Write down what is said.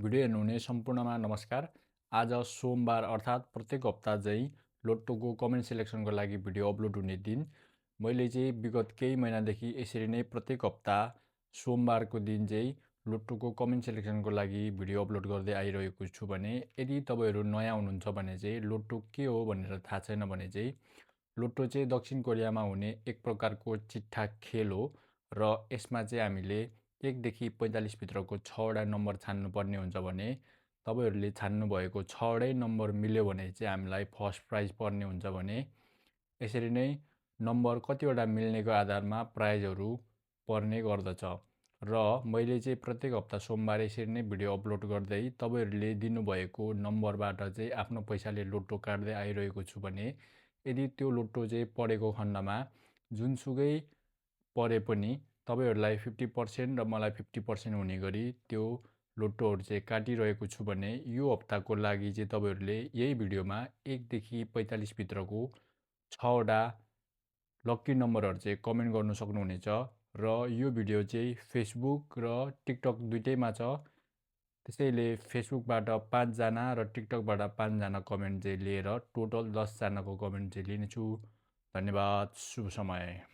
Video हेर्नुहुने सम्पूर्णमा नमस्कार। आज सोमबार अर्थात् प्रत्येक हप्ता चाहिँ लोटोको कमेन्ट सेलेक्सनको लागि भिडियो अपलोड हुने दिन। मैले चाहिँ विगत केही महिनादेखि यसरी नै प्रत्येक हप्ता सोमबारको दिन चाहिँ लोटोको कमेन्ट सेलेक्सनको लागि भिडियो अपलोड गर्दै आइरहेको छु भने यदि तपाईँहरू नयाँ हुनुहुन्छ भने चाहिँ लोटो के हो भनेर थाहा छैन भने चाहिँ लोटो चाहिँ दक्षिण कोरियामा हुने एक प्रकारको चिट्ठा खेल हो र यसमा चाहिँ हामीले 1 देखि 45 भित्रको 6वटा नम्बर छान्नुपर्ने हुन्छ भने तपाईँहरूले छान्नुभएको 6वटै नम्बर मिल्यो भने चाहिँ हामीलाई फर्स्ट प्राइज पर्ने हुन्छ भने यसरी नै नम्बर कतिवटा मिल्नेको आधारमा प्राइजहरू पर्ने गर्दछ। र मैले चाहिँ प्रत्येक हप्ता सोमबार यसरी नै भिडियो अपलोड गर्दै तपाईँहरूले दिनुभएको नम्बरबाट चाहिँ आफ्नो पैसाले लोटो काट्दै आइरहेको छु भने यदि त्यो लोटो चाहिँ परेको खण्डमा जुनसुकै परे पनि तपाईँहरूलाई 50% र मलाई 50% हुने गरी त्यो लोटोहरू चाहिँ काटिरहेको छु भने यो हप्ताको लागि चाहिँ तपाईँहरूले यही भिडियोमा 1 देखि 45 भित्रको 6वटा लक्की नम्बरहरू चाहिँ कमेन्ट गर्नु सक्नुहुनेछ। र यो भिडियो चाहिँ फेसबुक र टिकटक दुइटैमा छ, त्यसैले फेसबुकबाट 5 जना र टिकटकबाट 5 जना कमेन्ट चाहिँ लिएर टोटल 10 जनाको कमेन्ट चाहिँ लिनेछु। धन्यवाद। शुभ समय।